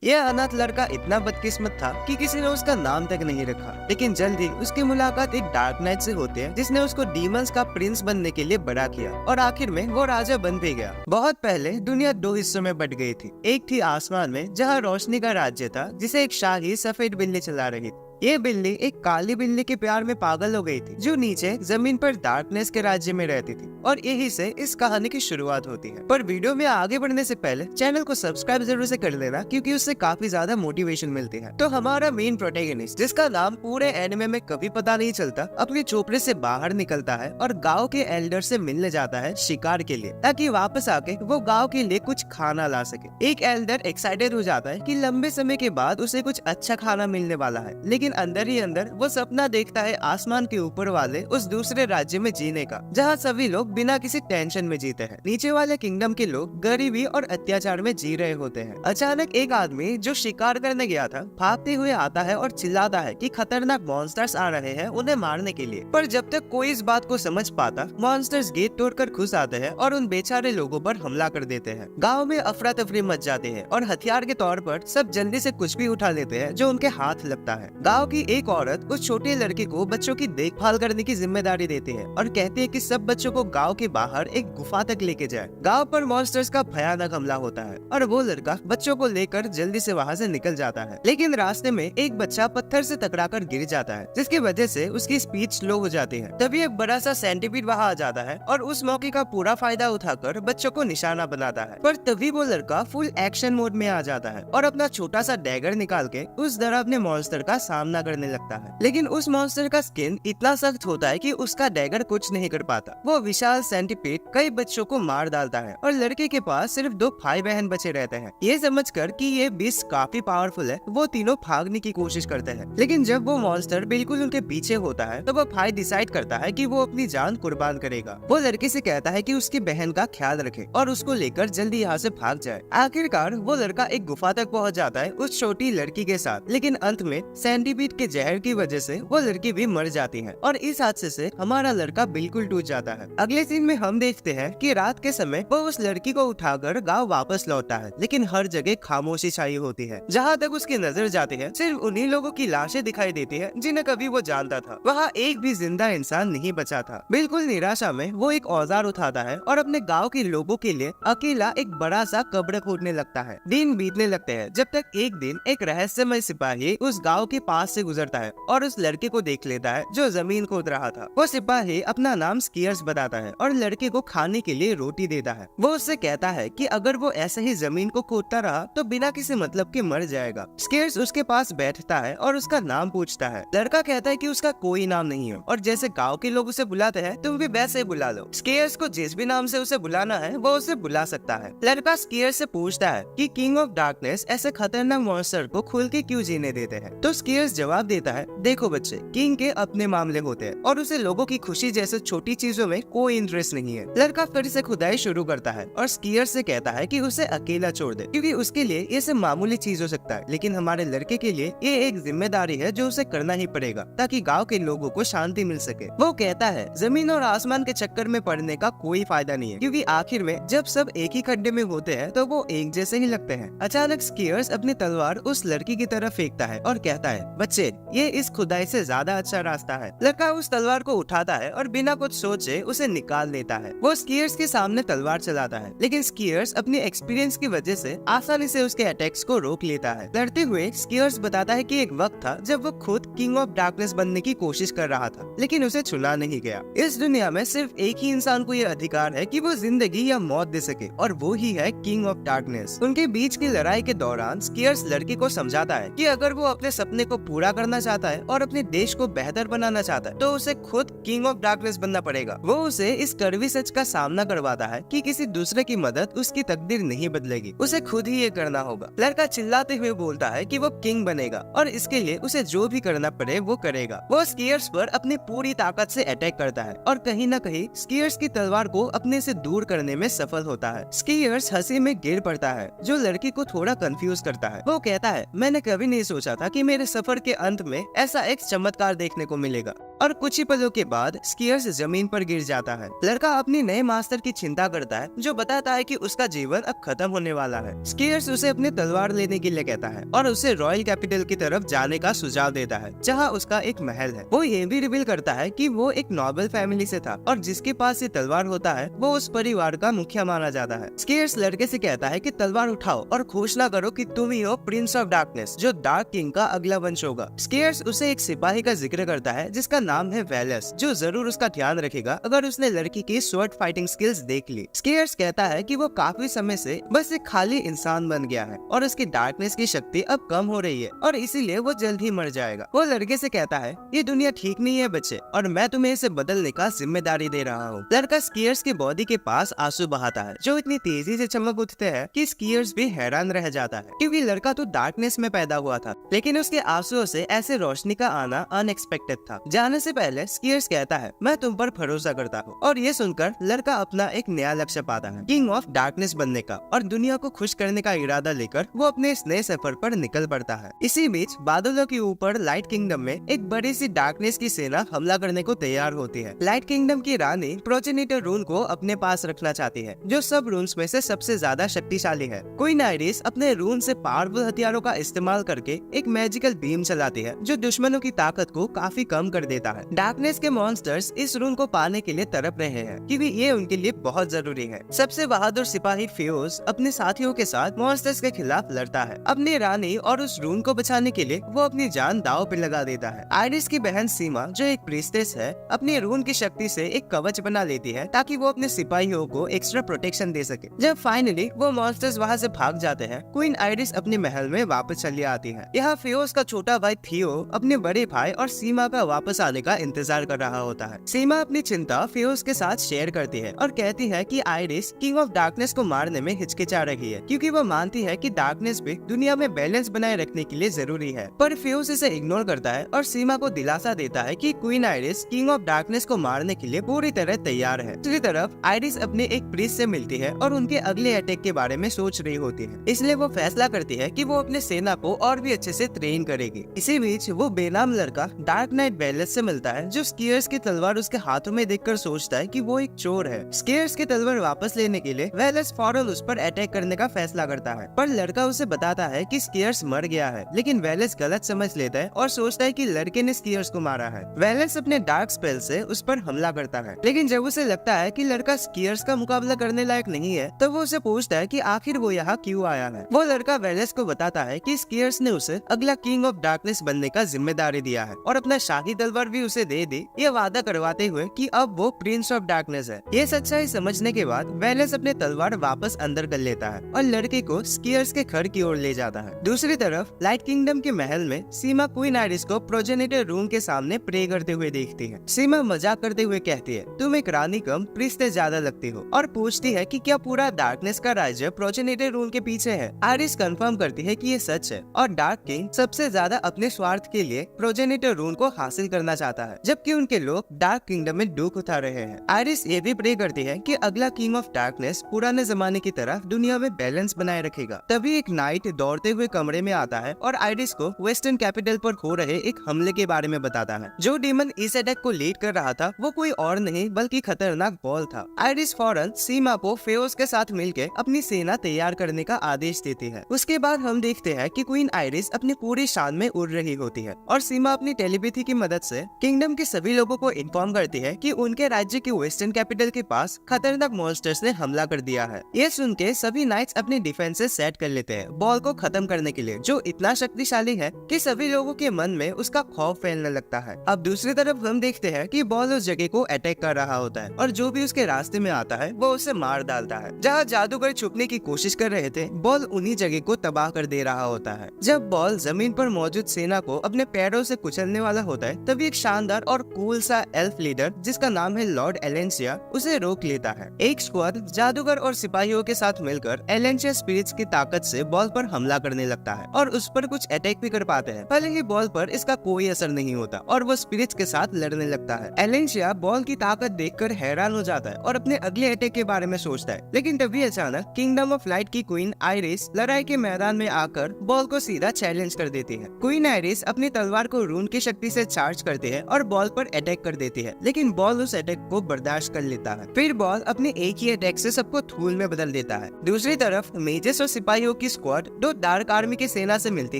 यह अनाथ लड़का इतना बदकिस्मत था कि किसी ने उसका नाम तक नहीं रखा। लेकिन जल्द ही उसकी मुलाकात एक डार्क नाइट से होती है, जिसने उसको डीमंस का प्रिंस बनने के लिए बड़ा किया और आखिर में वो राजा बन भी गया। बहुत पहले दुनिया दो हिस्सों में बट गई थी। एक थी आसमान में, जहाँ रोशनी का राज्य था, जिसे एक शाही सफेद बिल्ली चला रही थी। ये बिल्ली एक काली बिल्ली के प्यार में पागल हो गई थी, जो नीचे जमीन पर डार्कनेस के राज्य में रहती थी। और यही से इस कहानी की शुरुआत होती है। पर वीडियो में आगे बढ़ने से पहले चैनल को सब्सक्राइब जरूर से कर लेना, क्योंकि उससे काफी ज्यादा मोटिवेशन मिलती है। तो हमारा मेन प्रोटैगनिस्ट, जिसका नाम पूरे एनिमे में कभी पता नहीं चलता, अपने चोपड़े से बाहर निकलता है और गाँव के एल्डर से मिलने जाता है शिकार के लिए, ताकि वापस आके वो गाँव के लिए कुछ खाना ला सके। एक एल्डर एक्साइटेड हो जाता है कि लंबे समय के बाद उसे कुछ अच्छा खाना मिलने वाला है, लेकिन अंदर ही अंदर वो सपना देखता है आसमान के ऊपर वाले उस दूसरे राज्य में जीने का, जहाँ सभी लोग बिना किसी टेंशन में जीते हैं। नीचे वाले किंगडम के लोग गरीबी और अत्याचार में जी रहे होते हैं। अचानक एक आदमी जो शिकार करने गया था भागते हुए आता है और चिल्लाता है कि खतरनाक मॉन्स्टर्स आ रहे हैं उन्हें मारने के लिए। पर जब तक कोई इस बात को समझ पाता, मॉन्स्टर्स गेट तोड़कर घुस आते हैं और उन बेचारे लोगों पर हमला कर देते हैं। गाँव में अफरा तफरी मच जाती है और हथियार के तौर पर सब जल्दी से कुछ भी उठा लेते हैं जो उनके हाथ लगता है। गाँव की एक औरत उस छोटे लड़के को बच्चों की देखभाल करने की जिम्मेदारी देती है और कहती है कि सब बच्चों को गांव के बाहर एक गुफा तक लेके जाए। गांव पर मॉन्स्टर्स का भयानक हमला होता है और वो लड़का बच्चों को लेकर जल्दी से वहां से निकल जाता है। लेकिन रास्ते में एक बच्चा पत्थर से टकराकर गिर जाता है, जिसकी वजह से उसकी स्पीच स्लो हो जाती है। तभी एक बड़ा सा सेंटीपीड वहां आ जाता है और उस मौके का पूरा फायदा उठाकर बच्चों को निशाना बनाता है। पर तभी वो लड़का फुल एक्शन मोड में आ जाता है और अपना छोटा सा डैगर निकाल के उस डरावने मॉन्स्टर का सामना करने लगता है। लेकिन उस मॉन्स्टर का स्किन इतना सख्त होता है कि उसका डैगर कुछ नहीं कर पाता। वो विशाल सेंटीपीड कई बच्चों को मार डालता है और लड़के के पास सिर्फ 2 भाई बहन बचे रहते हैं। ये समझकर कि ये बीस्ट काफी पावरफुल है, वो तीनों भागने की कोशिश करते हैं। लेकिन जब वो मॉन्स्टर बिल्कुल उनके पीछे होता है, तो वो भाई डिसाइड करता है कि वो अपनी जान कुर्बान करेगा। वो लड़के से कहता है कि उसकी बहन का ख्याल रखे और उसको लेकर जल्दी यहाँ से भाग जाए। आखिरकार वो लड़का एक गुफा तक पहुँच जाता है उस छोटी लड़की के साथ। लेकिन अंत में सेंटीपीड के जहर की वजह से वो लड़की भी मर जाती है और इस हादसे से हमारा लड़का बिल्कुल टूट जाता है। अगले सीन में हम देखते हैं कि रात के समय वो उस लड़की को उठाकर गांव वापस लौटता है, लेकिन हर जगह खामोशी छाई होती है। जहाँ तक उसकी नजर जाती है, सिर्फ उन्हीं लोगों की लाशें दिखाई देती है जिन्हें कभी वो जानता था। वहाँ एक भी जिंदा इंसान नहीं बचा था। बिल्कुल निराशा में वो एक औजार उठाता है और अपने गाँव के लोगों के लिए अकेला एक बड़ा सा कब्र खोदने लगता है। दिन बीतने लगते हैं, जब तक एक दिन एक रहस्यमय सिपाही उस गाँव के पास से गुजरता है और उस लड़के को देख लेता है जो जमीन खोद रहा था। वो सिपाही अपना नाम स्कीयर्स बताता है और लड़के को खाने के लिए रोटी देता है। वो उससे कहता है कि अगर वो ऐसे ही जमीन को खोदता रहा तो बिना किसी मतलब के मर जाएगा। स्कीयर्स उसके पास बैठता है और उसका नाम पूछता है। लड़का कहता है कि उसका कोई नाम नहीं है और जैसे गाँव के लोग उसे बुलाते हैं तुम भी वैसे ही बुला लो। स्कीयर्स को जिस भी नाम से उसे बुलाना है वो उसे बुला सकता है। लड़का स्कीयर्स से पूछता है कि किंग ऑफ डार्कनेस ऐसे खतरनाक मॉन्स्टर को खुल के क्यों जीने देते हैं। तो स्कीयर्स जवाब देता है, देखो बच्चे, किंग के अपने मामले होते हैं और उसे लोगों की खुशी जैसे छोटी चीजों में कोई इंटरेस्ट नहीं है। लड़का फिर से खुदाई शुरू करता है और स्कीयर से कहता है कि उसे अकेला छोड़ दे, क्योंकि उसके लिए ये सब मामूली चीज हो सकता है, लेकिन हमारे लड़के के लिए ये एक जिम्मेदारी है जो उसे करना ही पड़ेगा ताकि गाँव के लोगों को शांति मिल सके। वो कहता है जमीन और आसमान के चक्कर में पड़ने का कोई फायदा नहीं है, क्योंकि आखिर में जब सब एक ही खड्डे में होते हैं तो वो एक जैसे ही लगते हैं। अचानक स्कीयर्स अपनी तलवार उस लड़की की तरफ फेंकता है और कहता है, बच्चे, ये इस खुदाई से ज्यादा अच्छा रास्ता है। लड़का उस तलवार को उठाता है और बिना कुछ सोचे उसे निकाल देता है। वो स्कीयर्स के सामने तलवार चलाता है, लेकिन स्कीयर्स अपने एक्सपीरियंस की वजह से आसानी से उसके अटैक्स को रोक लेता है। लड़ते हुए स्कीयर्स बताता है कि एक वक्त था जब वो खुद किंग ऑफ डार्कनेस बनने की कोशिश कर रहा था, लेकिन उसे चुना नहीं गया। इस दुनिया में सिर्फ एक ही इंसान को ये अधिकार है कि वो जिंदगी या मौत दे सके, और वो ही है किंग ऑफ डार्कनेस। उनके बीच की लड़ाई के दौरान स्कीयर्स लड़की को समझाता है कि अगर वो अपने सपने को पूरा करना चाहता है और अपने देश को बेहतर बनाना चाहता है तो उसे खुद किंग ऑफ डार्कनेस बनना पड़ेगा। वो उसे इस कड़वी सच का सामना करवाता है कि किसी दूसरे की मदद उसकी तकदीर नहीं बदलेगी, उसे खुद ही ये करना होगा। लड़का चिल्लाते हुए बोलता है कि वो किंग बनेगा और इसके लिए उसे जो भी करना पड़े वो करेगा। वो स्कीयर्स पर अपनी पूरी ताकत से अटैक करता है और कहीं न कहीं स्कीयर्स की तलवार को अपने से दूर करने में सफल होता है। स्कीयर्स हंसी में गिर पड़ता है, जो लड़की को थोड़ा कंफ्यूज करता है। वो कहता है, मैंने कभी नहीं सोचा था कि मेरे सफर के अंत में ऐसा एक चमत्कार देखने को मिलेगा। और कुछ ही पलों के बाद स्कियर्स जमीन पर गिर जाता है। लड़का अपने नए मास्टर की चिंता करता है, जो बताता है कि उसका जीवन अब खत्म होने वाला है। स्कियर्स उसे अपने तलवार लेने के लिए कहता है और उसे रॉयल कैपिटल की तरफ जाने का सुझाव देता है, जहाँ उसका एक महल है। वो ये भी रिवील करता है कि वो एक नोबल फैमिली से था और जिसके पास ये तलवार होता है वो उस परिवार का मुखिया माना जाता है। स्कियर्स लड़के से कहता है कि तलवार उठाओ और घोषणा करो कि तुम ही हो प्रिंस ऑफ डार्कनेस, जो डार्क किंग का अगला वंश होगा। स्कियर्स उसे एक सिपाही का जिक्र करता है जिसका नाम है वेलस, जो जरूर उसका ध्यान रखेगा अगर उसने लड़की की स्वॉर्ड फाइटिंग स्किल्स देख ली। स्कियर्स कहता है कि वो काफी समय से बस एक खाली इंसान बन गया है और उसकी डार्कनेस की शक्ति अब कम हो रही है और इसीलिए वो जल्द ही मर जाएगा। वो लड़के से कहता है, ये दुनिया ठीक नहीं है बच्चे, और मैं तुम्हें इसे बदलने का जिम्मेदारी दे रहा हूँ। लड़का स्कियर्स की बॉडी के पास आंसू बहाता है, जो इतनी तेजी से चमक उठते हैं कि स्कियर्स भी हैरान रह जाता है, क्योंकि लड़का तो डार्कनेस में पैदा हुआ था, लेकिन उसके आंसुओं से ऐसे रोशनी का आना अनएक्सपेक्टेड था। जाने से पहले स्कियर्स कहता है, मैं तुम पर भरोसा करता हूँ, और ये सुनकर लड़का अपना एक नया लक्ष्य पाता है, किंग ऑफ डार्कनेस बनने का, और दुनिया को खुश करने का इरादा लेकर वो अपने इस नए सफर पर निकल पड़ता है। इसी बीच बादलों के ऊपर लाइट किंगडम में एक बड़ी सी डार्कनेस की सेना हमला करने को तैयार होती है। लाइट किंगडम की रानी प्रोजेनिटर रून को अपने पास रखना चाहती है, जो सब रून्स में से सबसे ज्यादा शक्तिशाली है। क्वीन आइरिस अपने रून से पावरफुल हथियारों का इस्तेमाल करके एक मैजिकल बीम चलाती है, जो दुश्मनों की ताकत को काफी कम कर देता है। डार्कनेस के मॉन्स्टर्स इस रून को पाने के लिए तड़प रहे हैं, क्योंकि ये उनके लिए बहुत जरूरी है। सबसे बहादुर सिपाही फियोस अपने साथियों के साथ मॉन्स्टर्स के खिलाफ लड़ता है। अपनी रानी और उस रून को बचाने के लिए वो अपनी जान दांव पे लगा देता है। आइरिस की बहन सीमा, जो एक प्रीस्टेस है, अपनी रून की शक्ति से एक कवच बना लेती है ताकि वो अपने सिपाहियों को एक्स्ट्रा प्रोटेक्शन दे सके। जब फाइनली वो मॉन्स्टर्स वहाँ से भाग जाते हैं, क्वीन आइरिस अपने महल में वापस चली आती है। यहाँ फियोस का छोटा भाई थियो अपने बड़े भाई और सीमा का वापस आने का इंतजार कर रहा होता है। सीमा अपनी चिंता फियोस के साथ शेयर करती है और कहती है कि आइरिस किंग ऑफ डार्कनेस को मारने में हिचकिचा रही है, क्योंकि वो मानती है कि डार्कनेस भी दुनिया में बैलेंस बनाए रखने के लिए जरूरी है। पर फियोस इसे इग्नोर करता है और सीमा को दिलासा देता है कि queen iris king of darkness को मारने के लिए पूरी तरह तैयार है। दूसरी तरफ आइरिस अपने एक प्रीस्ट से मिलती है और उनके अगले अटैक के बारे में सोच रही होती है, इसलिए वो फैसला करती है कि वो अपने सेना को और भी अच्छे से ट्रेन करेगी। इसी बीच वो बेनाम लड़का डार्क नाइट वेलस से मिलता है, जो स्कियर्स की तलवार उसके हाथों में देखकर सोचता है कि वो एक चोर है। स्कियर्स की तलवार वापस लेने के लिए वेलस फौरन उस पर अटैक करने का फैसला करता है, पर लड़का उसे बताता है कि स्कियर्स मर गया है, लेकिन वेलस गलत समझ लेता है और सोचता है कि लड़के ने स्कियर्स को मारा है। वेलस अपने डार्क स्पेल से उस पर हमला करता है, लेकिन जब उसे लगता है कि लड़का स्कियर्स का मुकाबला करने लायक नहीं है, तो वो उसे पूछता है कि आखिर वो यहाँ क्यों आया है। वो लड़का वेलस को बताता है कि स्कियर्स ने उसे अगला किंग ऑफ डार्कनेस बनने का जिम्मेदारी दिया है और अपना शाही तलवार भी उसे दे दी, ये वादा करवाते हुए कि अब वो प्रिंस ऑफ डार्कनेस है। ये सच्चाई समझने के बाद वेलस अपने तलवार वापस अंदर कर लेता है और लड़के को स्कियर्स के घर की ओर ले जाता है। दूसरी तरफ लाइट किंगडम के महल में सीमा क्वीन आइरिस को प्रोजेनिटर रूम के सामने प्रे करते हुए देखती है। सीमा मजाक करते हुए कहती है, तुम एक रानी कम प्रीस्ट से ज्यादा लगती हो, और पूछती है कि क्या पूरा डार्कनेस का राज्य प्रोजेनिटर रूम के पीछे है। आइरिस कंफर्म करती है कि ये सच है और डार्क किंग सबसे ज्यादा अपने स्वार्थ के लिए प्रोजेनिटर रूम को हासिल करना चाहता है, जबकि उनके लोग डार्क किंगडम में दुख उठा रहे हैं। आइरिस ये भी प्रे करती है कि अगला किंग ऑफ डार्कनेस पुराने जमाने की तरह दुनिया में बैलेंस बनाए रखेगा। तभी एक नाइट दौड़ते हुए कमरे में आता है और आइरिस को वेस्टर्न कैपिटल पर हो रहे एक हमले के बारे में बताता है। जो डीमन इस अटैक को लीड कर रहा था वो कोई और नहीं बल्कि खतरनाक बॉल था। आइरिस फौरन सीमा को फेओस के साथ मिलकर अपनी सेना तैयार करने का आदेश देती है। उसके बाद हम देखते हैं कि क्वीन आइरिस अपनी पूरी शान में उड़ रही होती है और सीमा अपनी टेलीपैथी की मदद से किंगडम के सभी लोगों को इन्फॉर्म करती है कि उनके राज्य के वेस्टर्न कैपिटल के पास खतरनाक मॉन्स्टर्स ने हमला कर दिया है। ये सुन के सभी नाइट्स अपने डिफेंसेस सेट कर लेते हैं बॉल को खत्म करने के लिए, जो इतना शक्तिशाली है कि सभी लोगों के मन में उसका खौफ फैलने लगता है। अब दूसरी तरफ हम देखते हैं कि बॉल उस जगह को अटैक कर रहा होता है और जो भी उसके रास्ते में आता है वो उसे मार डालता है। जहाँ जादूगर छुपने की कोशिश कर रहे थे, बॉल उन्हीं जगह को तबाह कर दे रहा होता है। जब बॉल जमीन पर मौजूद सेना को अपने पैरों से कुचलने वाला होता है, तभी एक शानदार और कूल सा एल्फ लीडर जिसका नाम है लॉर्ड एलेंसिया उसे रोक लेता है। एक स्क्वाड जादूगर और सिपाहियों के साथ मिलकर एलेंसिया स्पिरिट्स की ताकत से बॉल पर हमला करने लगता है और उस पर कुछ अटैक भी कर पाते हैं। भले ही बॉल पर इसका कोई असर नहीं होता और वो स्पिरिट्स के साथ लड़ने लगता है। एलेंसिया बॉल की ताकत देखकर हैरान हो जाता है और अपने अगले अटैक के बारे में सोचता है, लेकिन तभी अचानक किंगडम ऑफ लाइट की क्वीन आइरिस लड़ाई के मैदान में आकर बॉल को सीधा चैलेंज कर देती है। क्वीन आइरिस अपनी तलवार को रून की शक्ति से चार्ज करती करती है और बॉल पर अटैक कर देती है, लेकिन बॉल उस अटैक को बर्दाश्त कर लेता है। फिर बॉल अपने एक ही अटैक से सबको धूल में बदल देता है। दूसरी तरफ मेजेस और सिपाहियों की स्क्वाड दो डार्क आर्मी की सेना से मिलती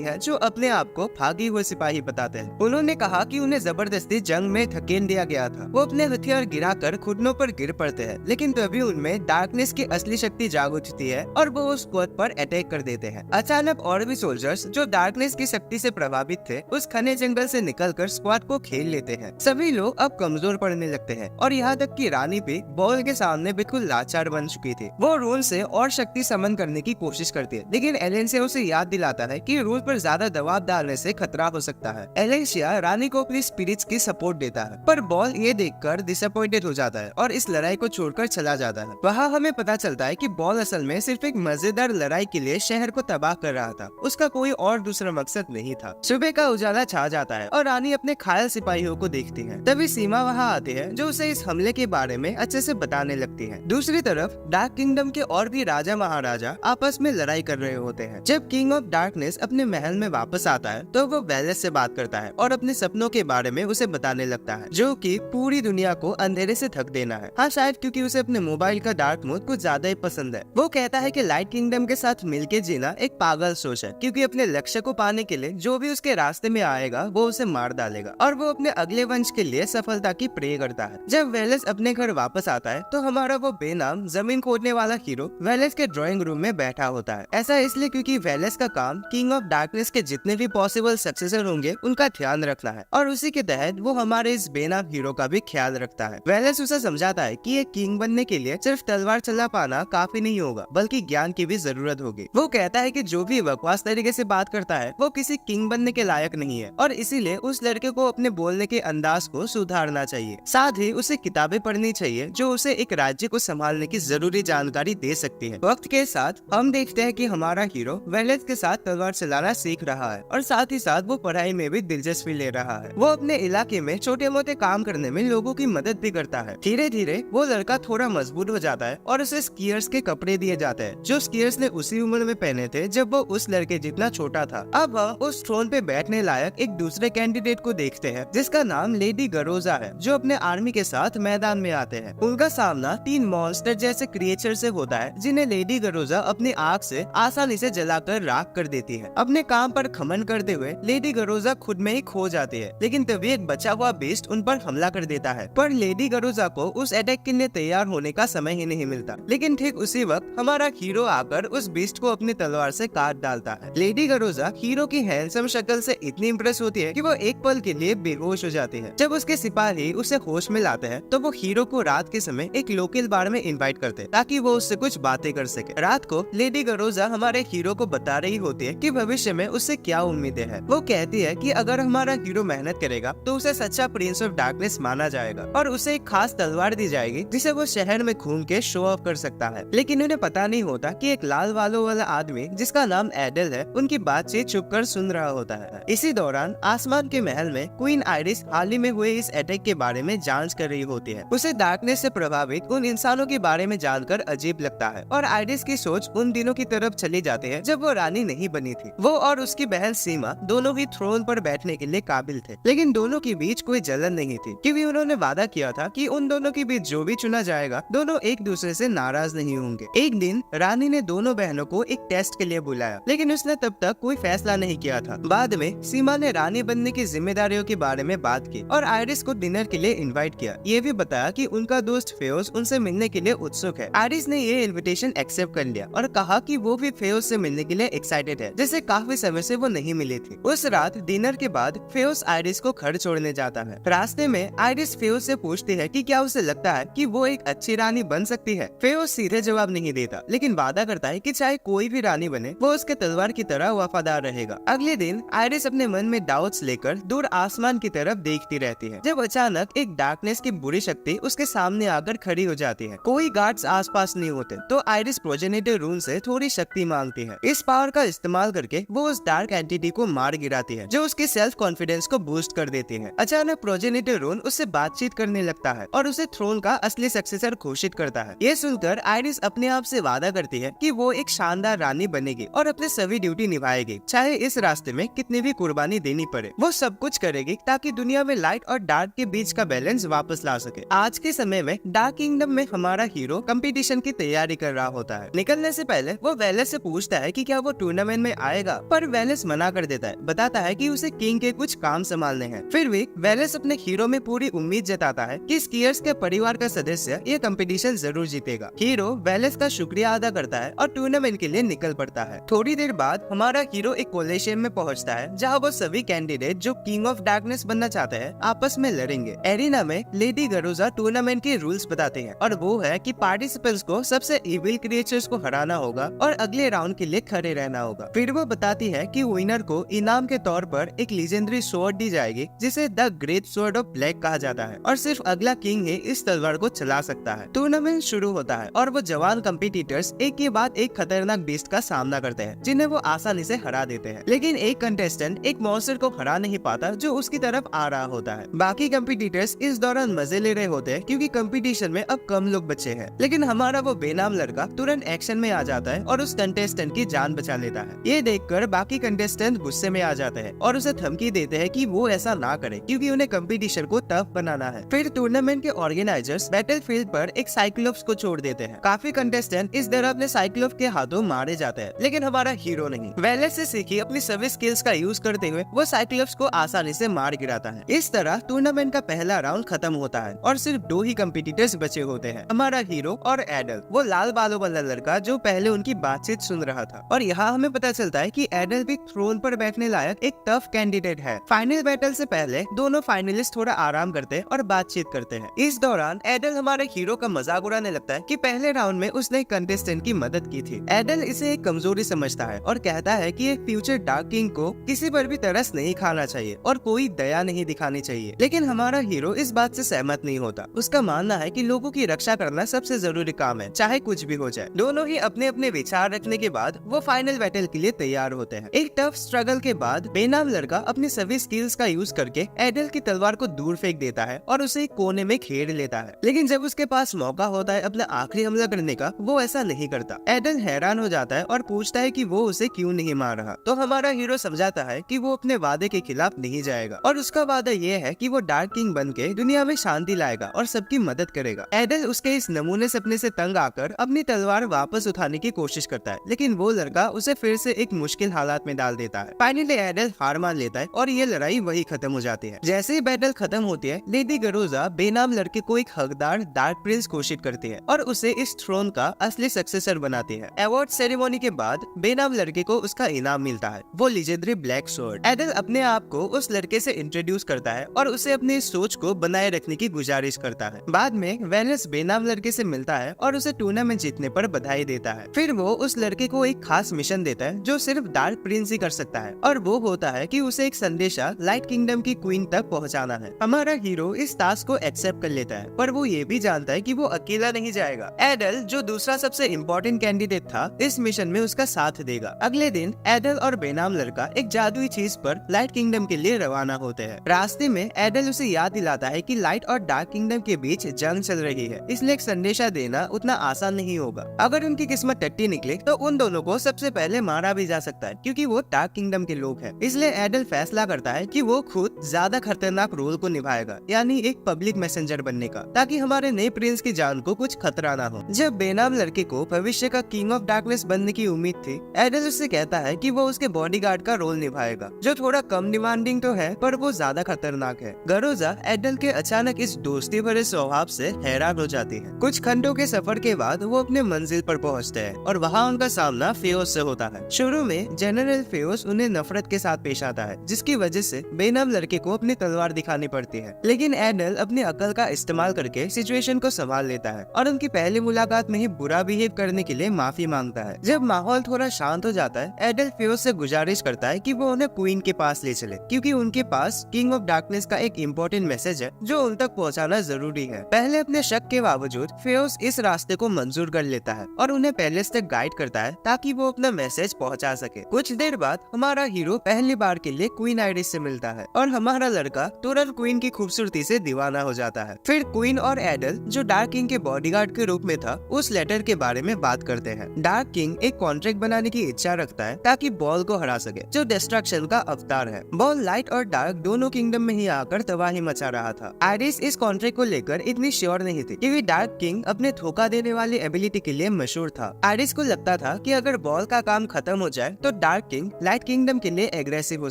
है, जो अपने आप को भागे हुए सिपाही बताते हैं। उन्होंने कहा कि उन्हें जबरदस्ती जंग में धकेल दिया गया था। वो अपने हथियार गिराकर घुटनों पर गिर पड़ते हैं, लेकिन तभी उनमें डार्कनेस की असली शक्ति जाग उठती है और वो उस स्क्वाड पर अटैक कर देते हैं। अचानक और भी सोल्जर्स जो डार्कनेस की शक्ति से प्रभावित थे उस घने जंगल से निकलकर स्क्वाड को घेर लेते हैं। सभी लोग अब कमजोर पड़ने लगते हैं और यहाँ तक कि रानी भी बॉल के सामने बिल्कुल लाचार बन चुकी थी। वो रूल से और शक्ति समन करने की कोशिश करती है, लेकिन एलेंसिया उसे याद दिलाता है कि रूल पर ज्यादा दबाव डालने से खतरा हो सकता है। एलेंसिया रानी को अपनी स्पिरिट्स की सपोर्ट देता है, पर बॉल ये देखकर डिसअपॉइंटेड हो जाता है और इस लड़ाई को छोड़कर चला जाता है। वहाँ हमें पता चलता है कि बॉल असल में सिर्फ एक मजेदार लड़ाई के लिए शहर को तबाह कर रहा था, उसका कोई और दूसरा मकसद नहीं था। सुबह का उजाला छा जाता है और रानी अपने घायल सिपाहियों को देखती है। तभी सीमा वहाँ आती है, जो उसे इस हमले के बारे में अच्छे से बताने लगती है। दूसरी तरफ डार्क किंगडम के और भी राजा महाराजा आपस में लड़ाई कर रहे होते हैं। जब किंग ऑफ डार्कनेस अपने महल में वापस आता है तो वो वेलेस से बात करता है और अपने सपनों के बारे में उसे बताने लगता है, जो कि पूरी दुनिया को अंधेरे से ढक देना है। हाँ, शायद क्योंकि उसे अपने मोबाइल का डार्क मोड कुछ ज्यादा ही पसंद है। वो कहता है कि लाइट किंगडम के साथ मिलके जीना एक पागल सोच है, क्योंकि अपने लक्ष्य को पाने के लिए जो भी उसके रास्ते में आएगा वो उसे मार डालेगा और वो अपने अगले वंश के लिए सफलता की प्रे करता है। जब वेलेस अपने घर वापस आता है तो हमारा वो बेनाम जमीन खोदने वाला हीरो वेलेस के ड्राइंग रूम में बैठा होता है। ऐसा इसलिए क्योंकि वेलेस का काम किंग ऑफ डार्कनेस के जितने भी पॉसिबल सक्सेसर होंगे उनका ध्यान रखना है, और उसी के तहत वो हमारे इस बेनाम हीरो का भी ख्याल रखता है। वेलेस उसे समझाता है कि एक किंग बनने के लिए सिर्फ तलवार चला पाना काफी नहीं होगा, बल्कि ज्ञान की भी जरूरत होगी। वो कहता है कि जो भी बकवास तरीके से बात करता है वो किसी किंग बनने के लायक नहीं है, और इसीलिए उस लड़के को अपने बोलने के अंदाज को सुधारना चाहिए। साथ ही उसे किताबें पढ़नी चाहिए जो उसे एक राज्य को संभालने की जरूरी जानकारी दे सकती है। वक्त के साथ हम देखते हैं कि हमारा हीरो वेलेस के साथ तलवार चलाना सीख रहा है और साथ ही साथ वो पढ़ाई में भी दिलचस्पी ले रहा है। वो अपने इलाके में छोटे मोटे काम करने में लोगों की मदद भी करता है। धीरे धीरे वो लड़का थोड़ा मजबूत हो जाता है और उसे स्कीयर्स के कपड़े दिए जाते हैं, जो स्कीयर्स ने उसी उम्र में पहने थे जब वो उस लड़के जितना छोटा था। अब हम उस थ्रोन पे बैठने लायक एक दूसरे कैंडिडेट को देखते हैं, जिसका नाम लेडी गरोजा है, जो अपने आर्मी के साथ मैदान में आते हैं। उनका सामना 3 मॉन्स्टर जैसे क्रिएचर से होता है, जिन्हें लेडी गरोजा अपनी आग से आसानी से जलाकर राख कर देती है। अपने काम पर घमंड करते हुए लेडी गरोजा खुद में ही खो जाती है, लेकिन तभी एक बचा हुआ बीस्ट उन पर हमला कर देता है। पर लेडी गरोजा को उस अटैक के लिए तैयार होने का समय ही नहीं मिलता, लेकिन ठीक उसी वक्त हमारा हीरो आकर उस बीस्ट को अपनी तलवार से काट डालता है। लेडी गरोजा हीरो की हैंडसम शक्ल से इतनी इम्प्रेस होती है कि वो एक पल के लिए बेहोश हो जाती है। जब उसके सिपाही उसे होश में लाते हैं तो वो हीरो को रात के समय एक लोकल बार में इनवाइट करते हैं, ताकि वो उससे कुछ बातें कर सके। रात को लेडी गरोजा हमारे हीरो को बता रही होती है कि भविष्य में उससे क्या उम्मीदें हैं। वो कहती है कि अगर हमारा हीरो मेहनत करेगा तो उसे सच्चा प्रिंस ऑफ डार्कनेस माना जाएगा और उसे एक खास तलवार दी जाएगी जिसे वो शहर में घूम के शो ऑफ कर सकता है। लेकिन उन्हें पता नहीं होता कि एक लाल बालों वाला आदमी जिसका नाम एडल है उनकी बातचीत छुपकर सुन रहा होता है। इसी दौरान आसमान के महल में क्वीन आइरिस हाल ही में हुए इस अटैक के बारे में जांच कर रही होती है। उसे डार्कनेस से प्रभावित उन इंसानों के बारे में जानकर अजीब लगता है और आइरिस की सोच उन दिनों की तरफ चली जाती है जब वो रानी नहीं बनी थी। वो और उसकी बहन सीमा दोनों ही थ्रोन पर बैठने के लिए काबिल थे, लेकिन दोनों के बीच कोई जलन नहीं थी, क्योंकि उन्होंने वादा किया था कि उन दोनों के बीच जो भी चुना जाएगा दोनों एक दूसरे से नाराज नहीं होंगे। एक दिन रानी ने दोनों बहनों को एक टेस्ट के लिए बुलाया, लेकिन उसने तब तक कोई फैसला नहीं किया था। बाद में सीमा ने रानी बनने की जिम्मेदारियों के बारे में बात की और आइरिस को डिनर के लिए इनवाइट किया। ये भी बताया कि उनका दोस्त फेयोस उनसे मिलने के लिए उत्सुक है। आइरिस ने ये इनविटेशन एक्सेप्ट कर लिया और कहा कि वो भी फेयोस से मिलने के लिए एक्साइटेड है, जिसे काफी समय से वो नहीं मिली थी। उस रात डिनर के बाद फेयोस आइरिस को घर छोड़ने जाता है। रास्ते में आइरिस फेयोस से पूछती है कि क्या उसे लगता है कि वो एक अच्छी रानी बन सकती है। फेयोस सीधे जवाब नहीं देता, लेकिन वादा करता है कि चाहे कोई भी रानी बने वो उसके तलवार की तरह वफादार रहेगा। अगले दिन आइरिस अपने मन में डाउट्स लेकर दूर आसमान की तरफ देखती रहती है, जब अचानक एक डार्कनेस की बुरी शक्ति उसके सामने आकर खड़ी हो जाती है। कोई गार्ड्स आसपास नहीं होते, तो आइरिस प्रोजेनेटर रूम से थोड़ी शक्ति मांगती है। इस पावर का इस्तेमाल करके वो उस डार्क एंटिटी को मार गिराती है, जो उसके सेल्फ कॉन्फिडेंस को बूस्ट कर देती है। अचानक प्रोजेनेटर रूम उससे बातचीत करने लगता है और उसे थ्रोन का असली सक्सेसर घोषित करता है। ये सुनकर आइरिस अपने आप से वादा करती है कि वो एक शानदार रानी बनेगी और अपने सभी ड्यूटी निभाएगी, चाहे इस रास्ते में कितनी भी कुर्बानी देनी पड़े। वो सब कुछ करेगी ताकि ताकि दुनिया में लाइट और डार्क के बीच का बैलेंस वापस ला सके। आज के समय में डार्क किंगडम में हमारा हीरो कंपटीशन की तैयारी कर रहा होता है। निकलने से पहले वो वेलेस से पूछता है कि क्या वो टूर्नामेंट में आएगा, पर वेलेस मना कर देता है, बताता है कि उसे किंग के कुछ काम संभालने हैं। फिर भी वेलेस अपने हीरो में पूरी उम्मीद जताता है कि स्कीयर्स के परिवार का सदस्य ये कंपटीशन जरूर जीतेगा। हीरो वेलेस का शुक्रिया अदा करता है और टूर्नामेंट के लिए निकल पड़ता है। थोड़ी देर बाद हमारा हीरो एक कोलिशन में पहुंचता है, जहां वो सभी कैंडिडेट जो किंग ऑफ डार्कनेस बनना चाहते हैं आपस में लड़ेंगे। एरिना में लेडी गरोजा टूर्नामेंट के रूल्स बताते हैं, और वो है कि पार्टिसिपेंट्स को सबसे इविल क्रिएचर्स को हराना होगा और अगले राउंड के लिए खड़े रहना होगा। फिर वो बताती है कि विनर को इनाम के तौर पर एक लीजेंडरी स्वॉर्ड दी जाएगी, जिसे the great sword of black कहा जाता है, और सिर्फ अगला किंग ही इस तलवार को चला सकता है। टूर्नामेंट शुरू होता है और वो जवान कंपीटिटर्स एक के बाद एक खतरनाक बीस्ट का सामना करते हैं, जिन्हें वो आसानी से हरा देते हैं। लेकिन एक कंटेस्टेंट एक मॉन्स्टर को हरा नहीं पाता जो उसकी तरफ आ रहा होता है। बाकी कंपीटिटर्स इस दौरान मजे ले रहे होते हैं, क्योंकि कंपटीशन में अब कम लोग बचे हैं। लेकिन हमारा वो बेनाम लड़का तुरंत एक्शन में आ जाता है और उस कंटेस्टेंट की जान बचा लेता है। ये देखकर बाकी कंटेस्टेंट गुस्से में आ जाते हैं और उसे धमकी देते हैं कि वो ऐसा ना करे, क्योंकि उन्हें कंपटीशन को टफ बनाना है। फिर टूर्नामेंट के ऑर्गेनाइजर्स बैटलफील्ड पर एक साइक्लोप्स को छोड़ देते हैं। काफी कंटेस्टेंट इस तरह अपने साइक्लोप्स के हाथों मारे जाते हैं, लेकिन हमारा हीरो नहीं। वेलेस से सीखी अपनी सभी स्किल्स का यूज करते हुए वो साइक्लोप्स को आसानी से मार गिराता है। इस तरह टूर्नामेंट का पहला राउंड खत्म होता है और सिर्फ 2 ही कंपीटिटर्स बचे होते हैं, हमारा हीरो और एडल, वो लाल बालों वाला लड़का जो पहले उनकी बातचीत सुन रहा था। और यहाँ हमें पता चलता है कि एडल भी थ्रोन पर बैठने लायक एक टफ कैंडिडेट है। फाइनल बैटल से पहले दोनों फाइनलिस्ट थोड़ा आराम करते हैं और बातचीत करते हैं। इस दौरान एडल हमारे हीरो का मजाक उड़ाने लगता है कि पहले राउंड में उसने कंटेस्टेंट की मदद की थी। एडल इसे एक कमजोरी समझता है और कहता है कि एक फ्यूचर डार्क किंग को किसी पर भी तरस नहीं खाना चाहिए और कोई दया नहीं दिखानी चाहिए। लेकिन हमारा हीरो इस बात से सहमत नहीं होता। उसका मानना है कि लोगों की रक्षा करना सबसे जरूरी काम है, चाहे कुछ भी हो जाए। दोनों ही अपने अपने विचार रखने के बाद वो फाइनल बैटल के लिए तैयार होते हैं। एक टफ स्ट्रगल के बाद बेनाम लड़का अपनी सभी स्किल्स का यूज करके एडल की तलवार को दूर फेंक देता है और उसे एक कोने में घेर लेता है। लेकिन जब उसके पास मौका होता है अपना आखिरी हमला करने का, वो ऐसा नहीं करता। एडल हैरान हो जाता है और पूछता है कि वो उसे क्यों नहीं मार रहा। तो हमारा हीरो समझाता है कि वो अपने वादे के खिलाफ नहीं जाएगा और उसका वादा ये है कि वो डार्क किंग बन के दुनिया में शांति लाएगा और सबकी मदद करेगा। एडल उसके इस नमूने सपने से तंग आकर अपनी तलवार वापस उठाने की कोशिश करता है, लेकिन वो लड़का उसे फिर से एक मुश्किल हालात में डाल देता है। फाइनली एडल हार मान लेता है और ये लड़ाई वही खत्म हो जाती है। जैसे ही बैटल खत्म होती है, लेडी गरोजा बेनाम लड़के को एक हकदार डार्क प्रिंस घोषित करती है और उसे इस थ्रोन का असली सक्सेसर बनाती है। अवार्ड सेरेमनी के बाद बेनाम लड़के को उसका इनाम मिलता है, वो लीजेंडरी ब्लैक स्वॉर्ड। एडल अपने आप को उस लड़के से इंट्रोड्यूस करता है और उसे अपनी सोच को बनाए रखने की गुजारिश करता है। बाद में वेलेस बेनाम लड़के से मिलता है और उसे टूर्नामेंट जीतने पर बधाई देता है। फिर वो उस लड़के को एक खास मिशन देता है जो सिर्फ डार्क प्रिंस ही कर सकता है, और वो होता है कि उसे एक संदेशा लाइट किंगडम की क्वीन तक पहुंचाना है। हमारा हीरो इस टास्क को एक्सेप्ट कर लेता है, पर वो ये भी जानता है कि वो अकेला नहीं जाएगा। एडल, जो दूसरा सबसे इम्पोर्टेंट कैंडिडेट था, इस मिशन में उसका साथ देगा। अगले दिन एडल और बेनाम लड़का एक जादुई चीज पर लाइट किंगडम के लिए रवाना होते हैं। रास्ते में एडल उसे याद दिलाता है कि लाइट और डार्क किंगडम के बीच जंग चल रही है, इसलिए एक संदेशा देना उतना आसान नहीं होगा। अगर उनकी किस्मत टट्टी निकले तो उन दोनों को सबसे पहले मारा भी जा सकता है, क्योंकि वो डार्क किंगडम के लोग हैं। इसलिए एडल फैसला करता है कि वो खुद ज्यादा खतरनाक रोल को निभाएगा, यानी एक पब्लिक मैसेंजर बनने का, ताकि हमारे नए प्रिंस की जान को कुछ खतरा ना हो। जब बेनाम लड़के को भविष्य का किंग ऑफ डार्कनेस बनने की उम्मीद थी, एडल उससे कहता है कि वो उसके बॉडीगार्ड का रोल निभाएगा, जो थोड़ा कम डिमांडिंग तो है पर वो ज्यादा खतरनाक है। गरोजा एडल के अचानक इस दोस्ती भरे स्वभाव से हैरान हो जाती है। कुछ घंटों के सफर के बाद वो अपने मंजिल पर पहुंचते हैं और वहाँ उनका सामना फेओस से होता है। शुरू में जनरल फेओस उन्हें नफरत के साथ पेश आता है, जिसकी वजह से बेनाम लड़के को अपनी तलवार दिखानी पड़ती है। लेकिन एडल अपनी अकल का इस्तेमाल करके सिचुएशन को संभाल लेता है और उनकी पहली मुलाकात में ही बुरा बिहेव करने के लिए माफी मांगता है। जब माहौल थोड़ा शांत हो जाता है, एडल फेओस से गुजारिश करता है कि वो उन्हें क्वीन के पास ले चले, क्योंकि उनके पास किंग ऑफ डार्कनेस का एक इम्पोर्टेंट मैसेज है जो उन तक पहुंचाना जरूरी है। पहले अपने शक के बावजूद फेओस इस रास्ते को मंजूर कर लेता है और उन्हें पैलेस तक गाइड करता है ताकि वो अपना मैसेज पहुंचा सके। कुछ देर बाद हमारा हीरो पहली बार के लिए क्वीन आइरिस से मिलता है और हमारा लड़का तुरंत क्वीन की खूबसूरती से दीवाना हो जाता है। फिर क्वीन और एडल, जो डार्क किंग के बॉडीगार्ड के रूप में था, उस लेटर के बारे में बात करते हैं। डार्क किंग एक कॉन्ट्रैक्ट बनाने की इच्छा रखता है ताकि बॉल को हरा सके, जो डिस्ट्रक्शन का अवतार है। बॉल लाइट और डार्क दोनों किंगडम में ही आकर तबाही मचा रहा था। आयरिस इस कॉन्ट्रैक्ट को लेकर इतनी श्योर नहीं थी क्योंकि डार्क किंग अपने धोखा देने वाली एबिलिटी के लिए मशहूर था। आयरिस को लगता था कि अगर बॉल का काम खत्म हो जाए तो डार्क किंग लाइट किंगडम के लिए एग्रेसिव हो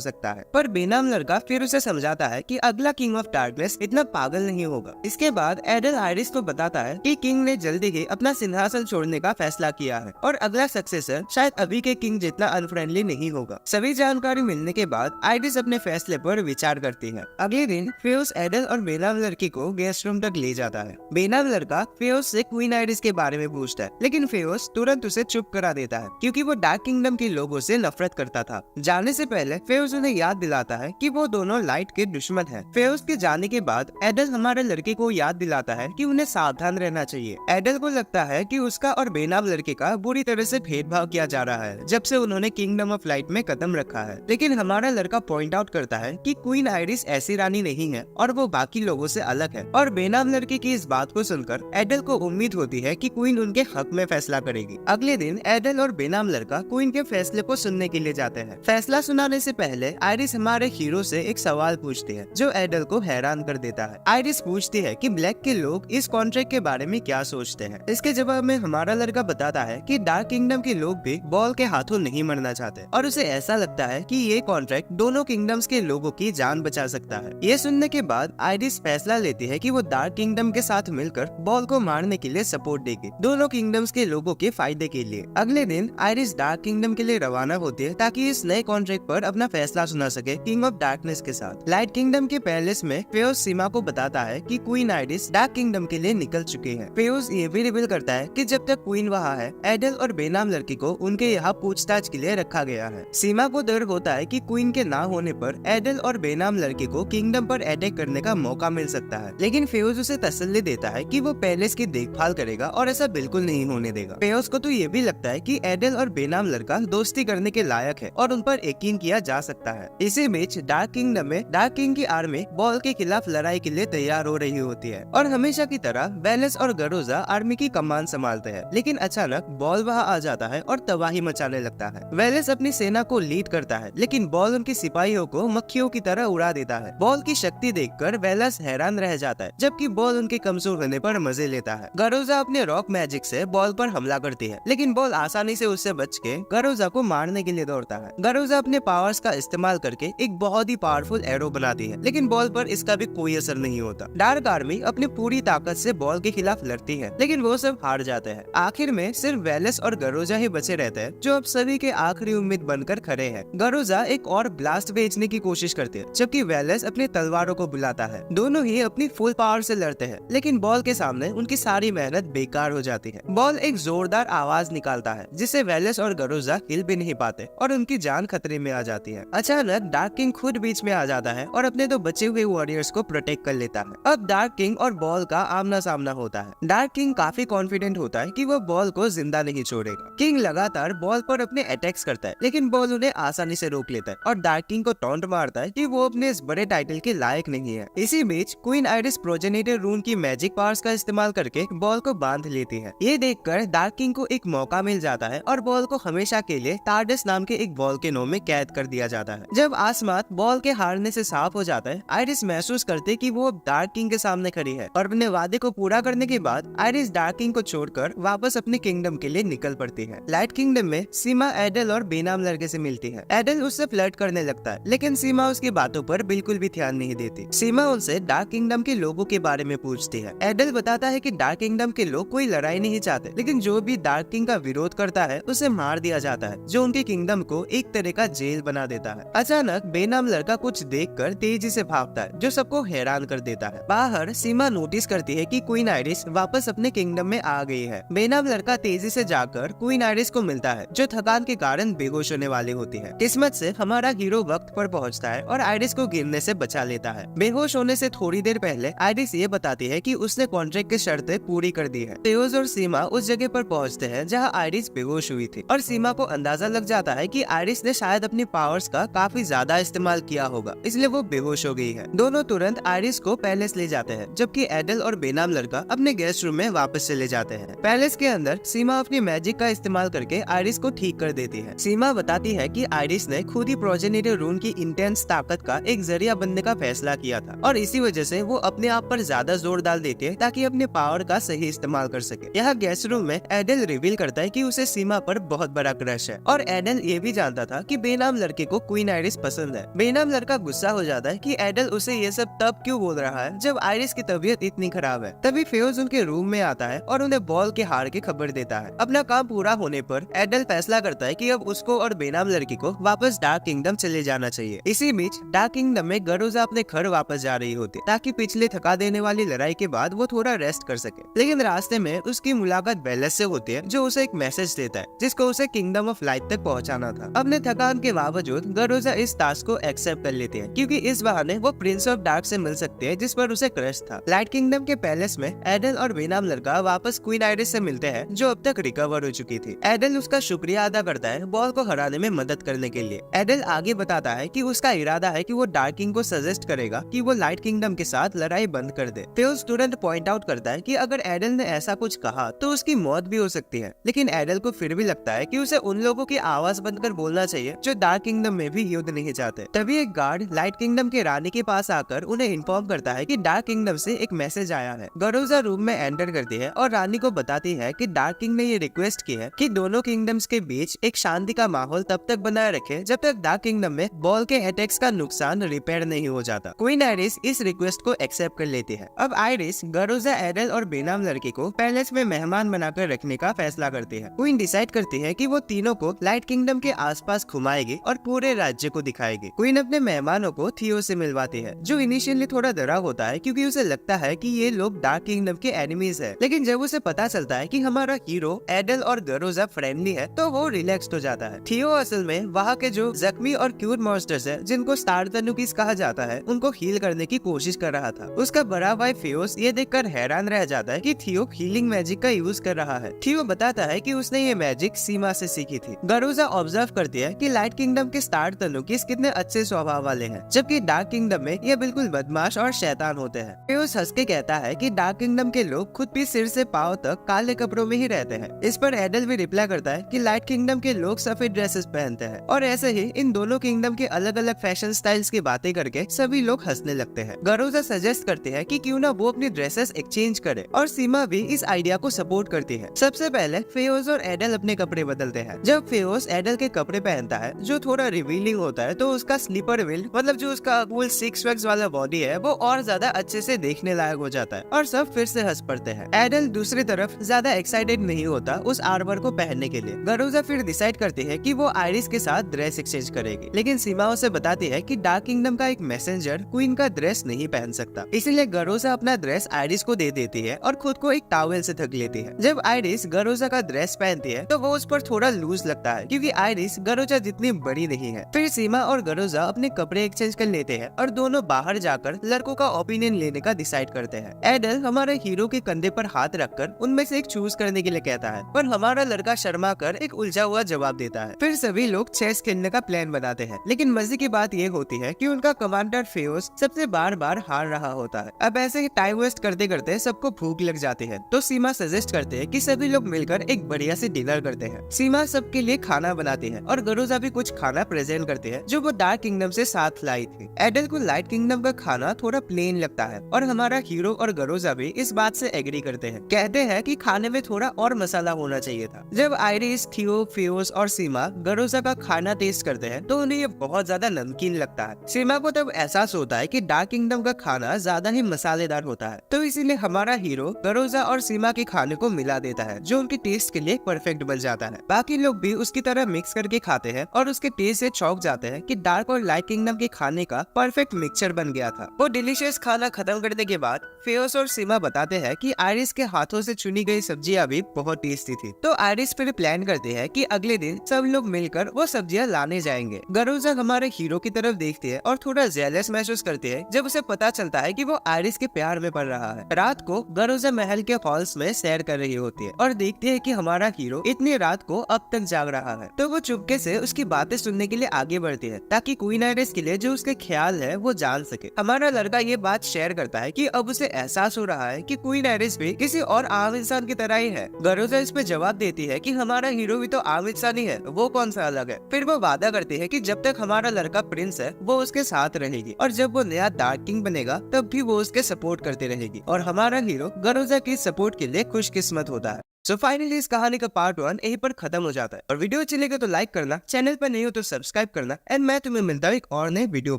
सकता है, पर बेनाम लड़का फिर उसे समझाता है कि अगला किंग ऑफ डार्कनेस इतना पागल नहीं होगा। इसके बाद एडल आयरिस को बताता है कि किंग ने जल्दी ही अपना सिंहासन छोड़ने का फैसला किया है और अगला सक्सेसर शायद अभी के किंग जितना अनफ्रेंडली नहीं होगा। सभी जानकारी मिलने के बाद आयरिस अपने फैसले पर विचार करती है। अगले दिन फेउस एडल और बेनाम लड़की को गेस्ट रूम तक ले जाता है। बेनाम लड़का फेउस से क्वीन आयरिस के बारे में पूछता है, लेकिन फेउस तुरंत उसे चुप करा देता है क्योंकि वो डार्क किंगडम के लोगों से नफरत करता था। जाने से पहले फेउस उन्हें याद दिलाता है कि वो दोनों लाइट के दुश्मन हैं। फेउस के जाने के बाद एडल हमारे लड़के को याद दिलाता है कि उन्हें सावधान रहना चाहिए। एडल को लगता है कि उसका और बेनाम लड़के का बुरी तरह से भेदभाव किया जा रहा है जब से उन्होंने किंगडम ऑफ लाइट में कदम रखा है, लेकिन हमारा लड़का पॉइंट आउट करता है कि क्वीन आयरिस ऐसी रानी नहीं है और वो बाकी लोगों से अलग है। और बेनाम लड़के की इस बात को सुनकर एडल को उम्मीद होती है कि क्वीन उनके हक में फैसला करेगी। अगले दिन एडल और बेनाम लड़का क्वीन के फैसले को सुनने के लिए जाते हैं। फैसला सुनाने से पहले आयरिस हमारे हीरो से एक सवाल पूछती है जो एडल को हैरान कर देता है। आयरिस पूछती है कि ब्लैक के लोग इस कॉन्ट्रैक्ट के बारे में क्या सोचते हैं। इसके जवाब में हमारा लड़का बताता है कि डार्क किंगडम के लोग भी बॉल के हाथों नहीं मरना चाहते और उसे ऐसा लगता है कि ये कॉन्ट्रैक्ट दोनों किंगडम्स के लोगों की जान बचा सकता है। ये सुनने के बाद आयरिस फैसला लेती है कि वो डार्क किंगडम के साथ मिलकर बॉल को मारने के लिए सपोर्ट देगी, दोनों किंगडम्स के लोगों के फायदे के लिए। अगले दिन आयरिस डार्क किंगडम के लिए रवाना होती है ताकि इस नए कॉन्ट्रैक्ट पर अपना फैसला सुना सके किंग ऑफ डार्कनेस के साथ। लाइट किंगडम के पैलेस में फेउस सीमा को बताता है कि क्वीन आयरिस डार्क किंगडम के लिए निकल चुकी है। फेउस ये भी रिवील करता है कि जब तक क्वीन वहाँ है एडल और बेनाम लड़की को उनके यहाँ पूछताछ के लिए रखा गया है। सीमा को डर होता है कि क्वीन के ना होने पर एडल और बेनाम लड़की को किंगडम पर अटैक करने का मौका मिल सकता है, लेकिन फेउस उसे तसल्ली देता है कि वो पैलेस की देखभाल करेगा और ऐसा बिल्कुल नहीं होने देगा। फेउस को तो ये भी लगता है कि एडल और बेनाम लड़का दोस्ती करने के लायक है और उन पर यकीन किया जा सकता है। इसी बीच डार्क किंगडम में डार्क किंग की आर्मी बॉल के खिलाफ लड़ाई के लिए तैयार हो रही होती है और हमेशा की तरह वेलेस और गरोजा आर्मी की कमान संभालते हैं, लेकिन अचानक बॉल वहाँ आ जाता है और तबाही मचाने लगता है। वेलेस अपनी सेना को लीड करता है, लेकिन बॉल उनके सिपाहियों को मक्खियों की तरह उड़ा देता है। बॉल की शक्ति देखकर वेलेस हैरान रह जाता है, जबकि बॉल उनके कमजोर होने पर मजे लेता है। गरोजा अपने रॉक मैजिक से बॉल पर हमला करती है, लेकिन बॉल आसानी से उससे बच के गरोजा को मारने के लिए दौड़ता है। गरोजा अपने पावर्स का इस्तेमाल करके एक बहुत ही पावरफुल एरो बनाती है, लेकिन बॉल पर इसका भी कोई असर नहीं होता। डार्क आर्मी अपनी पूरी ताकत से बॉल के खिलाफ लड़ती है, लेकिन वो सब हार जाते हैं। आखिर में सिर्फ वेलेस और गरोजा ही बचे रहते हैं, जो अब सभी के आखिरी उम्मीद बनकर खड़े हैं। गरोजा एक और ब्लास्ट भेजने की कोशिश करते हैं, जबकि वेलेस अपनी तलवारों को बुलाता है। दोनों ही अपनी फुल पावर से लड़ते हैं, लेकिन बॉल के सामने उनकी सारी मेहनत बेकार हो जाती है। बॉल एक जोरदार आवाज निकालता है, जिससे वेलेस और गरोजा हिल भी नहीं पाते और उनकी जान खतरे में आ जाती है। अचानक डार्क किंग खुद बीच में आ जाता है और अपने दो बचे हुए वॉरियर्स को प्रोटेक्ट कर लेता है। अब डार्क किंग और बॉल का आमना सामना होता है। डार्क किंग काफी कॉन्फिडेंट होता है कि वो बॉल को जिंदा नहीं छोड़ेगा। किंग लगातार बॉल पर अपने अटैक्स करता है, लेकिन बॉल उन्हें आसानी से रोक लेता है और डार्क किंग को टॉन्ट मारता है कि वो अपने इस बड़े टाइटल के लायक नहीं है। इसी बीच क्वीन आयरिस प्रोजेनेटर रून की मैजिक पावर्स का इस्तेमाल करके बॉल को बांध लेती है। ये देखकर डार्क किंग को एक मौका मिल जाता है और बॉल को हमेशा के लिए टार्डस नाम के एक वोल्केनो में कैद कर दिया जाता है। जब आसमान बॉल के हारने से साफ हो जाता है, आयरिस महसूस करते कि वो अब डार्क किंग के सामने खड़ी है और अपने वादे को पूरा करने के बाद आयरिस डार्क किंग को छोड़कर वापस अपने किंगडम के लिए निकल पड़ती है। लाइट किंगडम में सीमा एडल और बेनाम लड़के से मिलती है। एडल उससे फ्लर्ट करने लगता है, लेकिन सीमा उसकी बातों पर बिल्कुल भी ध्यान नहीं देती। सीमा उनसे डार्क किंगडम के लोगों के बारे में पूछती है। एडल बताता है कि डार्क किंगडम के लोग कोई लड़ाई नहीं चाहते, लेकिन जो भी डार्क किंग का विरोध करता है उसे मार दिया जाता है, जो उनके किंगडम को एक तरह का जेल बना देता है। अचानक बेनाम लड़का कुछ देखकर तेजी से भागता है, जो सबको हैरान कर देता है। बाहर सीमा नोटिस करती है कि क्वीन आयरिस वापस अपने किंगडम में आ गई है। बेनाम लड़का तेजी से जाकर क्वीन आयरिस को मिलता है, जो थकान के कारण बेहोश होने वाली होती है। किस्मत से हमारा हीरो वक्त पर पहुंचता है और आयरिस को गिरने से बचा लेता है। बेहोश होने से थोड़ी देर पहले आयरिस ये बताती है कि उसने कॉन्ट्रैक्ट की शर्तें पूरी कर दी है। तेओस और सीमा उस जगह पर पहुंचते हैं जहां आयरिस बेहोश हुई थी और सीमा को अंदाजा लग जाता है कि आयरिस ने शायद अपनी पावर्स का काफी ज्यादा इस्तेमाल किया होगा, इसलिए वो बेहोश हो गई है। दोनों तुरंत आयरिस को पैलेस ले जाते हैं, जबकि एडल और बेनाम लड़का अपने गेस्ट रूम में वापस चले जाते हैं। पैलेस के अंदर सीमा अपनी मैजिक का इस्तेमाल करके आयरिस को ठीक कर देती है। सीमा बताती है कि आयरिस ने खुद ही प्रोजेनेटर रून की इंटेंस ताकत का एक जरिया बनने का फैसला किया था और इसी वजह से वो अपने आप पर ज्यादा जोर डाल देती है ताकि अपने पावर का सही इस्तेमाल कर सके। यहाँ गेस्ट रूम में एडल रिवील करता है कि उसे सीमा पर बहुत बड़ा क्रश है और एडल ये भी जानता था कि बेनाम लड़के को क्वीन आइरिस पसंद है। बेनाम लड़का गुस्सा हो जाता है कि एडल उसे ये सब तब क्यों बोल रहा है जब आइरिस की तबीयत इतनी खराब है। तभी फेयोज उनके रूम में आता है और उन्हें बॉल के हार की खबर देता है। अपना काम पूरा होने पर एडल फैसला करता है कि अब उसको और बेनाम लड़की को वापस डार्क किंगडम चले जाना चाहिए। इसी बीच डार्क किंगडम में गरोजा अपने घर वापस जा रही होती है ताकि पिछले थका देने वाली लड़ाई के बाद वो थोड़ा रेस्ट कर सके। लेकिन रास्ते में उसकी मुलाकात बेलेस से होती है जो उसे एक मैसेज देता है जिसको उसे किंगडम ऑफ लाइट तक पहुंचाना था। अपने थकान के बावजूद गरोजा इस टास्क को एक्सेप्ट कर लेती है क्योंकि इस बहाने वो प्रिंस ऑफ डार्क से मिल सकते हैं जिस पर उसे क्रश था। लाइट किंगडम के पैलेस में एडल और बेनाम लड़का वापस क्वीन आइरिस से मिलते हैं जो अब तक रिकवर हो चुकी थी। एडल उसका शुक्रिया अदा करता है बॉल को हराने में मदद करने के लिए। एडल आगे बताता है कि उसका इरादा है कि वो डार्क किंग को सजेस्ट करेगा कि वो लाइट किंगडम के साथ लड़ाई बंद कर दे। फेयोज तुरंत पॉइंट आउट करता है कि अगर एडल ने ऐसा कुछ कहा तो उसकी मौत भी हो सकती है, लेकिन एडल को फिर भी लगता है कि उसे उन लोगों की आवाज बनकर बोलना चाहिए जो डार्क किंगडम में भी युद्ध नहीं चाहते। तभी एक गार्ड लाइट किंगडम के रानी के पास आकर उन्हें इन्फॉर्म करता है कि डार्क किंगडम से एक मैसेज आया है। गरोजा रूम में एंटर करती है और रानी को बताती है कि डार्क किंग ने ये रिक्वेस्ट की है कि दोनों किंगडम्स के बीच एक शांति का माहौल तब तक बनाए रखे जब तक डार्क किंगडम में बॉल के अटैक्स का नुकसान रिपेयर नहीं हो जाता। क्वीन आइरिस इस रिक्वेस्ट को एक्सेप्ट कर लेती है। अब आइरिस गरोजा, एडल और बेनाम लड़की को पैलेस में मेहमान बनाकर रखने का फैसला करती है। क्वीन डिसाइड करती है कि वो तीनों को लाइट किंगडम के आसपास घुमाएगी और पूरे राज्य को दिखाएगी। क्वीन अपने मेहमानों को थियो से मिलवाती है जो इनिशियली थोड़ा डरा होता है क्योंकि उसे लगता है कि ये लोग डार्क किंगडम के एनिमीज है, लेकिन जब उसे पता चलता है कि हमारा हीरो एडल और गरोजा फ्रेंडली है तो वो रिलैक्स्ड हो जाता है। थियो असल में वहाँ के जो जख्मी और क्यूट मॉन्स्टर्स है जिनको स्टार तनुकीस कहा जाता है उनको हील करने की कोशिश कर रहा था। उसका बड़ा भाई फेयोस ये देखकर हैरान रह जाता है कि थियो हीलिंग मैजिक का यूज कर रहा है। थियो बताता है कि उसने ये मैजिक सीमा से सीखी थी। गरोजा ऑब्जर्व करती है कि लाइट किंगडम के स्टार तनुकीस कितने अच्छे स्वभाव वाले हैं जबकि डार्क किंगडम में ये बिल्कुल बदमाश और शैतान होते हैं। फेयोस हंस के कहता है कि डार्क किंगडम के लोग खुद भी सिर से पांव तक काले कपड़ों में ही रहते हैं। इस पर एडल भी रिप्लाई करता है कि लाइट किंगडम के लोग सफेद ड्रेसेस पहनते हैं और ऐसे ही इन दोनों किंगडम के अलग अलग फैशन स्टाइल्स की बातें करके सभी लोग हंसने लगते हैं। गरोजा सजेस्ट करते हैं कि क्यों ना वो अपनी ड्रेसेस एक्सचेंज करे और सीमा भी इस आइडिया को सपोर्ट करती है। सबसे पहले फेयोस और एडल अपने कपड़े बदलते हैं। जब फेयोस एडल के कपड़े पहनता है जो थोड़ा रिवीलिंग होता है तो उसका स्लीपर विल मतलब जो उसका फुल सिक्स पैक्स वाला बॉडी है वो और ज्यादा अच्छे से देखने लायक हो जाता है और सब फिर से हंस पड़ते हैं। एडल दूसरी तरफ ज्यादा एक्साइटेड नहीं होता उस आर्मर को पहनने के लिए। गरोजा फिर डिसाइड करती है कि वो आइरिस के साथ ड्रेस एक्सचेंज करेगी, लेकिन सीमा उसे बताती है कि डार्क किंगडम का एक मैसेंजर क्वीन का ड्रेस नहीं पहन सकता। इसीलिए गरोजा अपना ड्रेस आइरिस को दे देती है और खुद को एक टॉवेल से ढक लेती है। जब आइरिस गरोजा का ड्रेस पहनती है तो वो उस पर थोड़ा लूज लगता है क्योंकि आइरिस गरोजा जितनी बड़ी नहीं है। फिर सीमा और गरोजा अपने कपड़े एक्सचेंज कर लेते हैं और दोनों बाहर जाकर लड़कों का ओपिनियन लेने का डिसाइड करते हैं। एडल हमारे हीरो के कंधे पर हाथ रखकर उनमें से एक चूज करने के लिए कहता है, पर हमारा लड़का शर्मा कर एक उलझा हुआ जवाब देता है। फिर सभी लोग चेस खेलने का प्लान बनाते हैं, लेकिन मजे की बात ये होती है कि उनका कमांडर फेयोस सबसे बार बार हार रहा होता है। अब ऐसे ही टाइम वेस्ट करते करते सबको भूख लग जाती है तो सीमा सजेस्ट करते हैं कि सभी लोग मिलकर एक बढ़िया से डिनर करते हैं। सीमा सबके लिए खाना बनाती है और गरोजा भी कुछ खाना प्रेजेंट करते हैं जो वो डार्क किंगडम से साथ लाई थी। एडल को लाइट किंगडम का खाना थोड़ा प्लेन लगता है और हमारा हीरो और गरोजा भी इस बात से एग्री करते हैं। कहते हैं कि खाने में थोड़ा और मसाला होना चाहिए था। जब आइरिस, थियो, फेयोस और सीमा गरोजा का खाना टेस्ट करते हैं तो उन्हें ये बहुत ज्यादा नमकीन लगता है। सीमा को तब एहसास होता है कि डार्क किंगडम का खाना ज्यादा ही मसालेदार होता है, तो इसीलिए हमारा हीरो गरोजा और सीमा के खाने को मिला देता है जो उनके टेस्ट के लिए परफेक्ट बन जाता है। बाकी लोग भी उसकी तरह मिक्स करके खाते हैं और उसके टेस्ट से चौंक जाते हैं कि डार्क और लाइट किंगडम के खाने का परफेक्ट मिक्सचर बन गया था। वो डिलीशियस खाना खत्म करने के बाद फेयोस और सीमा बताते हैं कि आइरिस के हाथों से चुनी गई सब्जियां भी बहुत टेस्टी थी। तो आइरिस फिर प्लान करते हैं कि अगले दिन सब लोग मिलकर वो सब्जियां लाने जाएंगे। गरोजा हमारे हीरो की तरफ देखती है और थोड़ा जेलस महसूस करती है जब उसे पता चलता है कि वो आइरिस के प्यार में पड़ रहा है। रात को गरोजा महल के हॉल्स में सैर कर रही होती है और देखती है कि हमारा हीरो इतनी रात को अब तक जाग रहा है, तो वो चुपके से उसकी बातें सुनने के लिए आगे बढ़ती है ताकि क्वीन आइरिस के लिए जो उसके ख्याल है वो जान सके। हमारा लड़का ये बात शेयर करता है कि अब उसे एहसास हो रहा है कि क्वीन आइरिस भी किसी और आम इंसान की तरह ही है। गरोजा इस पे जवाब देती है कि हमारा हीरो भी तो आम इंसान ही है, वो कौन सा अलग है। फिर वो वादा करती है कि जब तक हमारा लड़का प्रिंस है है वो उसके साथ रहेगी और जब वो नया डार्क किंग बनेगा तब भी वो उसके सपोर्ट करती रहेगी और हमारा हीरो गरोजा की सपोर्ट के लिए खुशकिस्मत होता है। सो फाइनली इस कहानी का पार्ट 1 यहीं पर खत्म हो जाता है और वीडियो अच्छी लगे तो लाइक करना, चैनल पर नहीं हो तो सब्सक्राइब करना एंड मैं तुम्हें मिलता हूँ एक और नए वीडियो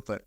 पर।